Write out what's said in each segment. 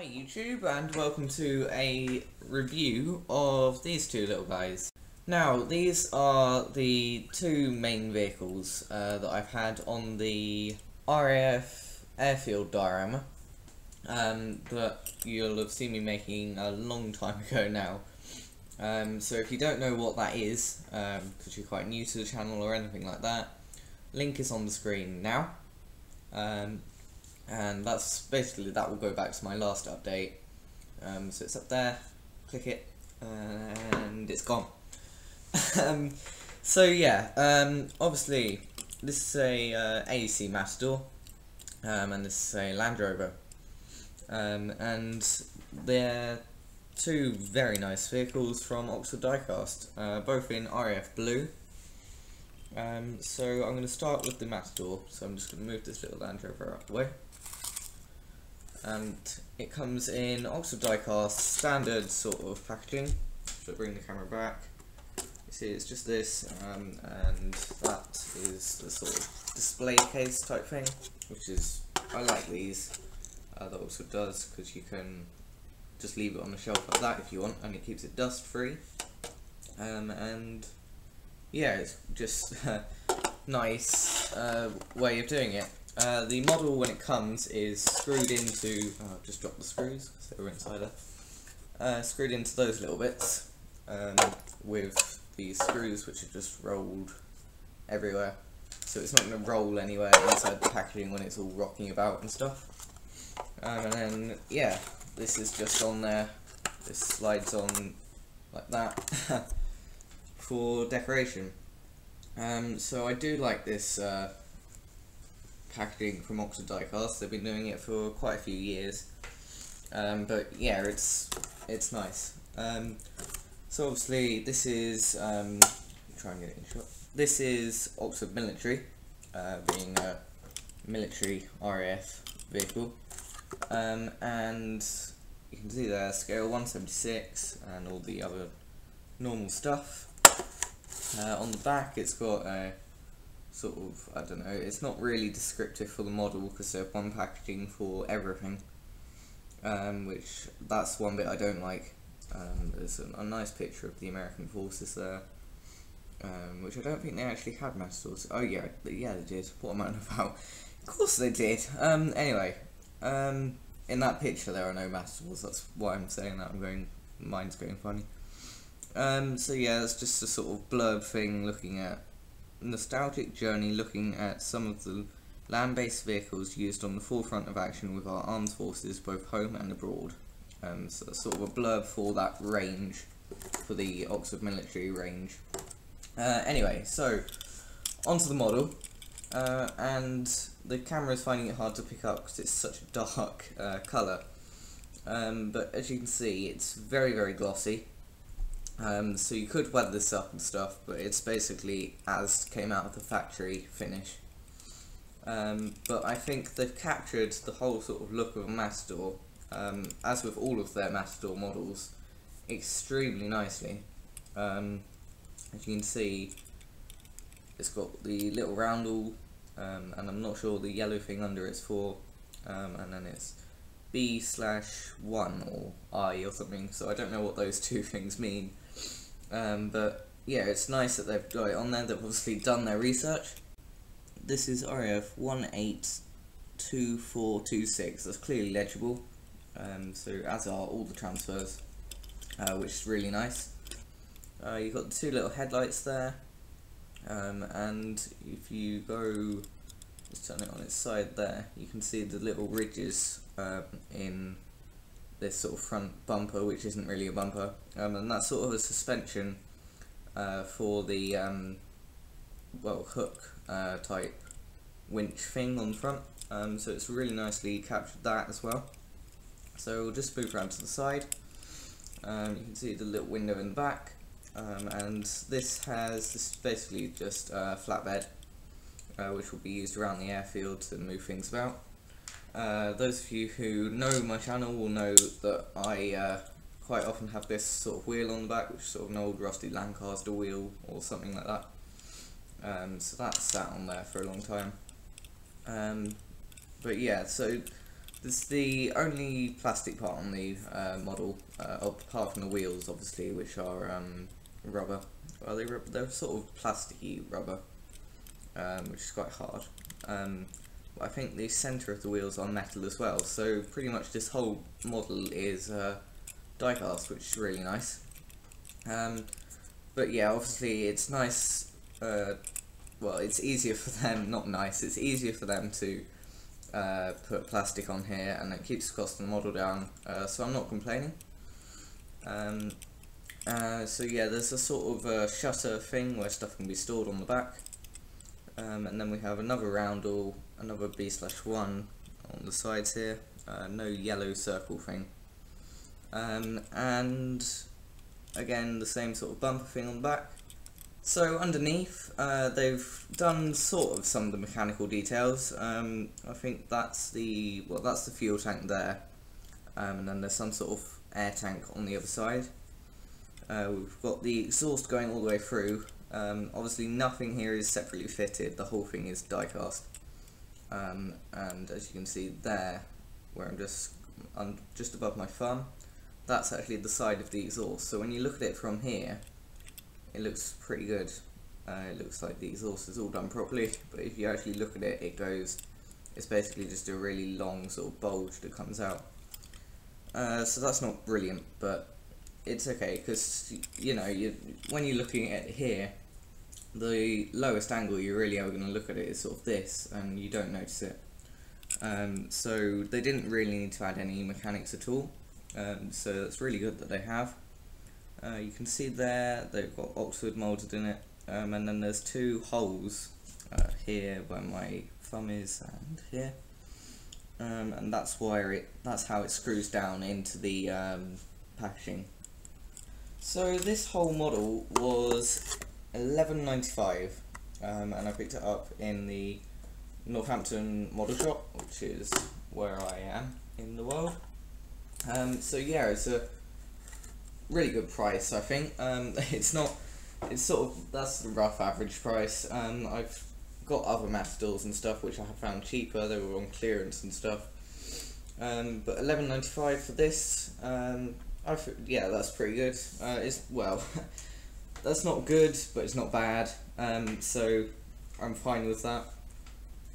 Hi YouTube, and welcome to a review of these two little guys. Now, these are the two main vehicles that I've had on the RAF airfield diorama that you'll have seen me making a long time ago now. So if you don't know what that is, because you're quite new to the channel or anything like that, link is on the screen now. And that's basically, that will go back to my last update. So it's up there, click it, and it's gone. So yeah, obviously this is a AC Matdor, and this is a Landrover, and they're two very nice vehicles from Oxford Diecast, both in RAF blue. So I'm going to start with the Matdor, so I'm just going to move this little Landrover out of the way. And it comes in Oxford Diecast standard sort of packaging. So bring the camera back. You see it's just this, and that is the sort of display case type thing, which is, I like these, that Oxford does, because you can just leave it on the shelf like that if you want, and it keeps it dust free. And yeah, it's just a nice way of doing it. The model, when it comes, is screwed into, I've just dropped the screws because they were inside there, screwed into those little bits, with these screws which are just rolled everywhere, so it's not going to roll anywhere inside the packaging when it's all rocking about and stuff. And then, yeah, this is just on there, this slides on like that, for decoration. So I do like this packaging from Oxford Diecast. They've been doing it for quite a few years, but yeah, it's nice. So obviously this is try and get it in shot. This is Oxford Military, being a military RAF vehicle, and you can see there scale 176 and all the other normal stuff. On the back it's got a sort of, I don't know, it's not really descriptive for the model because they have one packaging for everything, which that's one bit I don't like. There's a nice picture of the American forces there, which I don't think they actually had Matdors. Oh yeah, they did. What am I on about? Of course they did. Anyway, in that picture there are no Matdors, that's why I'm saying that. Mine's going funny. So yeah, it's just a sort of blurb thing looking at nostalgic journey, looking at some of the land-based vehicles used on the forefront of action with our armed forces, both home and abroad. So that's sort of a blurb for that range, for the Oxford military range. Anyway, so onto the model, and the camera is finding it hard to pick up because it's such a dark colour, but as you can see it's very, very glossy. So you could weather this up and stuff, but it's basically as came out of the factory finish. But I think they've captured the whole sort of look of a Matdor, as with all of their Matdor models, extremely nicely. As you can see, it's got the little roundel, and I'm not sure the yellow thing under it's for, and then it's B/1 or I or something, so I don't know what those two things mean. But yeah, it's nice that they've got it on there. They've obviously done their research. This is RAF 182426. That's clearly legible. So as are all the transfers, which is really nice. You've got the two little headlights there, and if you go, just turn it on its side there, you can see the little ridges in this sort of front bumper, which isn't really a bumper, and that's sort of a suspension for the well, hook type winch thing on the front, so it's really nicely captured that as well. So we'll just move around to the side. You can see the little window in the back, and this is basically just a flatbed, which will be used around the airfield to move things about. Those of you who know my channel will know that I quite often have this sort of wheel on the back, which is sort of an old rusty Lancaster wheel or something like that. So that's sat on there for a long time. But yeah, so This is the only plastic part on the model, apart from the wheels, obviously, which are rubber. Well, they're sort of plasticky rubber, which is quite hard. But I think the centre of the wheels are metal as well, so pretty much this whole model is diecast, which is really nice. But yeah, obviously it's nice, well, it's easier for them, not nice, it's easier for them to put plastic on here, and it keeps the cost of the model down, so I'm not complaining. So yeah, there's a sort of shutter thing where stuff can be stored on the back, and then we have another roundel, another B/1 on the sides here, no yellow circle thing, and again the same sort of bumper thing on the back. So underneath, they've done sort of some of the mechanical details. I think that's the fuel tank there, and then there's some sort of air tank on the other side. We've got the exhaust going all the way through. Obviously nothing here is separately fitted, the whole thing is die-cast. And as you can see there, where I'm just above my thumb, that's actually the side of the exhaust. So when you look at it from here, it looks pretty good. It looks like the exhaust is all done properly, but if you actually look at it, it's basically just a really long sort of bulge that comes out. So that's not brilliant, but it's okay, because you know, when you're looking at it here, the lowest angle you're really ever going to look at it is sort of this, and you don't notice it. So they didn't really need to add any mechanics at all, so that's really good that they have. You can see there they've got Oxford moulded in it, and then there's two holes here where my thumb is and here, and that's how it screws down into the packaging. So this whole model was $11.95, and I picked it up in the Northampton model shop, which is where I am in the world. So yeah, it's a really good price, I think. It's sort of, that's the rough average price. I've got other Matdors and stuff which I have found cheaper, they were on clearance and stuff. But $11.95 for this, yeah, that's pretty good. Well, that's not good, but it's not bad, so I'm fine with that.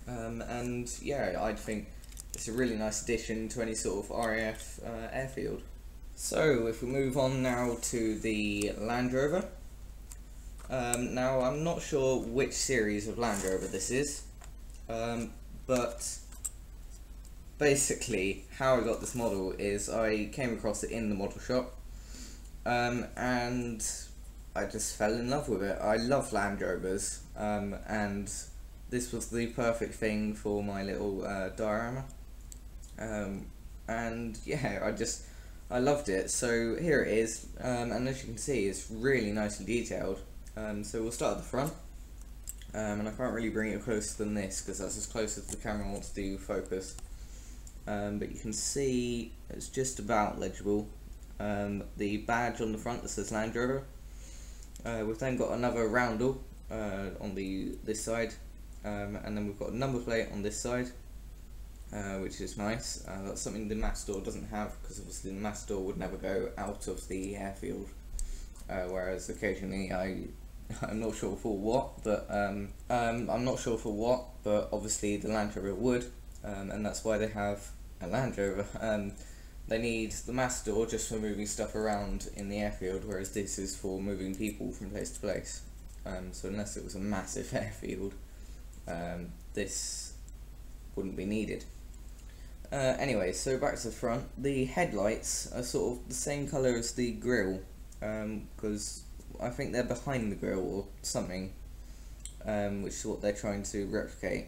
And yeah, I think it's a really nice addition to any sort of RAF airfield. So if we move on now to the Landrover. Now I'm not sure which series of Landrover this is, but basically how I got this model is I came across it in the model shop, and I just fell in love with it. I love Land Rovers, and this was the perfect thing for my little diorama, and yeah, I loved it. So here it is, and as you can see, it's really nicely detailed. So we'll start at the front, and I can't really bring it closer than this because that's as close as the camera wants to focus, but you can see it's just about legible. The badge on the front that says Landrover. We've then got another roundel on this side, and then we've got a number plate on this side, which is nice. That's something the Matdor doesn't have, because obviously the Matdor would never go out of the airfield, whereas occasionally I'm not sure for what, but obviously the Landrover would, and that's why they have a Landrover. They need the Matdor just for moving stuff around in the airfield, whereas this is for moving people from place to place. So unless it was a massive airfield, this wouldn't be needed. Anyway, so back to the front. The headlights are sort of the same colour as the grille, because I think they're behind the grille or something, which is what they're trying to replicate,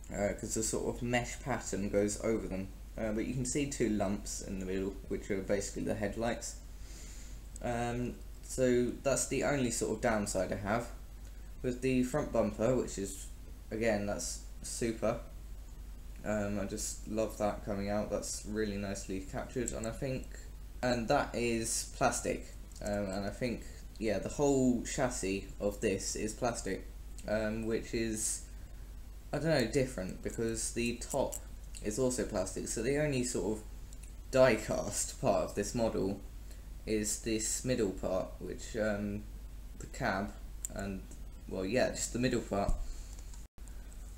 because the sort of mesh pattern goes over them. But you can see two lumps in the middle, which are basically the headlights. So that's the only sort of downside I have. With the front bumper, which is, again, that's super. I just love that coming out. That's really nicely captured, and that is plastic. And I think, yeah, the whole chassis of this is plastic, which is, I don't know, different, because the top is also plastic. So the only sort of die-cast part of this model is this middle part, which the cab, and well, yeah, just the middle part.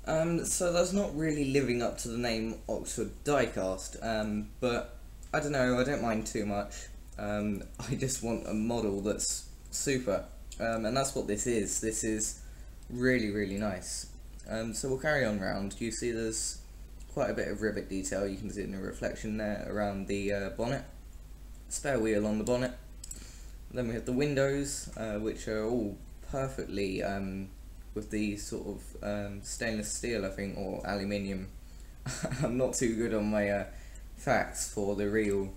So that's not really living up to the name Oxford Diecast, but I don't know, I don't mind too much. I just want a model that's super, and that's what this is. This is really, really nice. So we'll carry on round. You see there's quite a bit of rivet detail. You can see it in the reflection there around the bonnet. Spare wheel on the bonnet. Then we have the windows, which are all perfectly with the sort of stainless steel, I think, or aluminium. I'm not too good on my facts for the real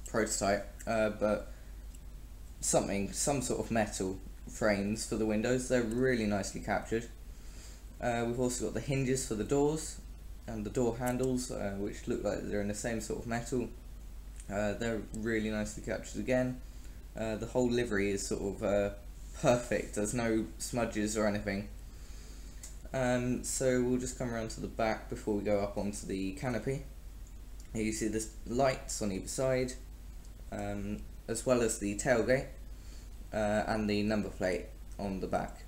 prototype, but some sort of metal frames for the windows. They're really nicely captured. We've also got the hinges for the doors and the door handles, which look like they're in the same sort of metal. They're really nicely captured again. The whole livery is sort of perfect. There's no smudges or anything. So we'll just come around to the back before we go up onto the canopy. Here you see the lights on either side, as well as the tailgate and the number plate on the back.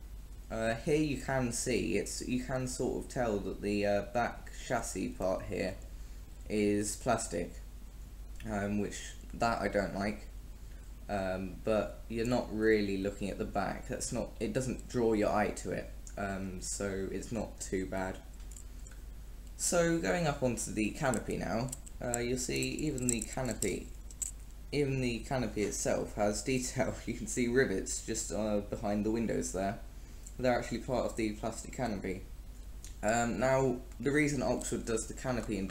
Here you can see, you can sort of tell that the back chassis part here is plastic, which that I don't like. But you're not really looking at the back. It doesn't draw your eye to it, so it's not too bad. So going up onto the canopy now, you'll see even the canopy itself has detail. You can see rivets just behind the windows there. They're actually part of the plastic canopy. Now, the reason Oxford does the canopy in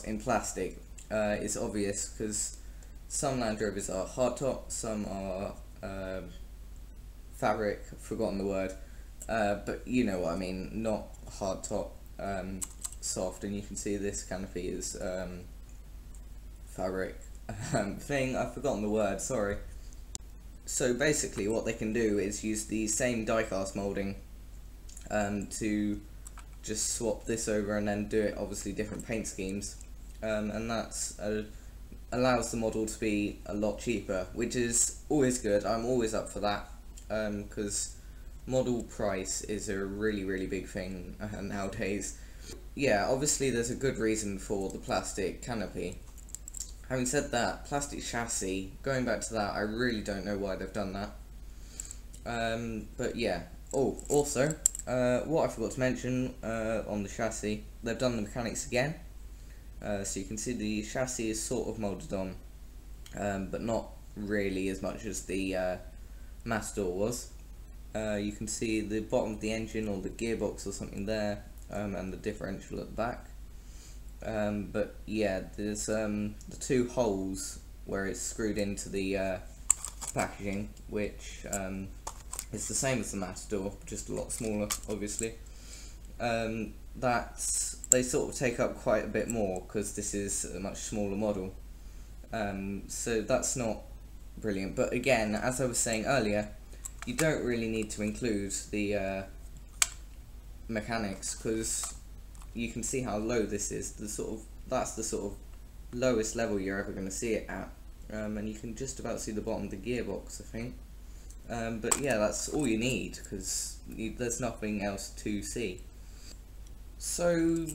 in plastic, is obvious, because some Landrovers are hardtop, some are fabric, I've forgotten the word, but you know what I mean, not hardtop, soft, and you can see this canopy is fabric thing, I've forgotten the word, sorry. So basically what they can do is use the same diecast moulding to just swap this over and then do it obviously different paint schemes, and that's allows the model to be a lot cheaper, which is always good. I'm always up for that, because model price is a really, really big thing nowadays. Yeah, obviously there's a good reason for the plastic canopy. Having said that, plastic chassis, going back to that, I really don't know why they've done that. But yeah. Oh, also, what I forgot to mention on the chassis, they've done the mechanics again. So you can see the chassis is sort of moulded on, but not really as much as the Matdor was. You can see the bottom of the engine or the gearbox or something there, and the differential at the back. But yeah, there's the two holes where it's screwed into the packaging, which is the same as the Matdor, just a lot smaller, obviously. They sort of take up quite a bit more because this is a much smaller model. So that's not brilliant. But again, as I was saying earlier, you don't really need to include the mechanics, because you can see how low this is. That's the sort of lowest level you're ever going to see it at, and you can just about see the bottom of the gearbox, I think. But yeah, that's all you need, because there's nothing else to see. So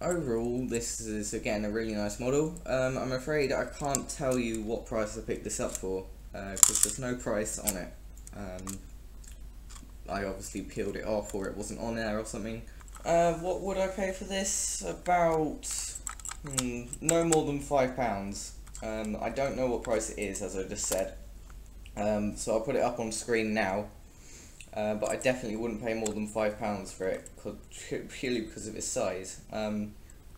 overall, this is again a really nice model. I'm afraid I can't tell you what price I picked this up for, because there's no price on it. I obviously peeled it off, or it wasn't on there or something. What would I pay for this? About no more than £5. I don't know what price it is, as I just said. So I'll put it up on screen now. But I definitely wouldn't pay more than £5 for it, purely because of its size.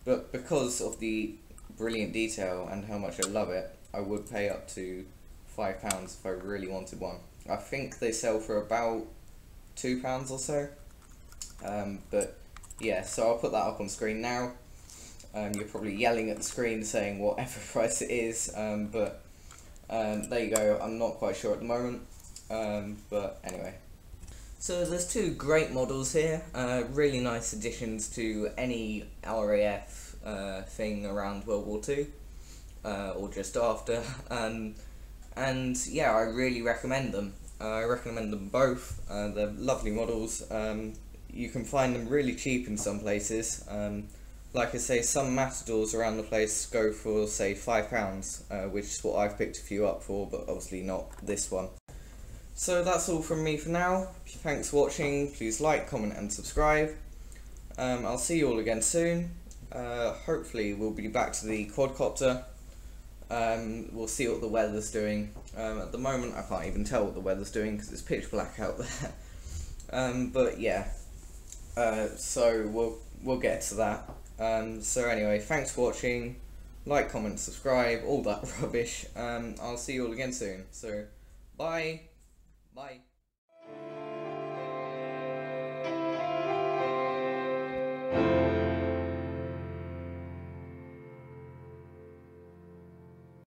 But because of the brilliant detail and how much I love it, I would pay up to £5 if I really wanted one. I think they sell for about £2 or so. But yeah, so I'll put that up on screen now. You're probably yelling at the screen saying whatever price it is, but there you go. I'm not quite sure at the moment, but anyway. So there's two great models here, really nice additions to any RAF thing around World War II, or just after, and yeah, I really recommend them. I recommend them both. They're lovely models. You can find them really cheap in some places. Like I say, some Matadors around the place go for, say, £5, which is what I've picked a few up for, but obviously not this one. So that's all from me for now. Thanks for watching. Please like, comment and subscribe. I'll see you all again soon. Hopefully we'll be back to the quadcopter. We'll see what the weather's doing. At the moment I can't even tell what the weather's doing because it's pitch black out there. But yeah, so we'll get to that. So anyway, thanks for watching. Like, comment, subscribe, all that rubbish. I'll see you all again soon. So bye. Bye.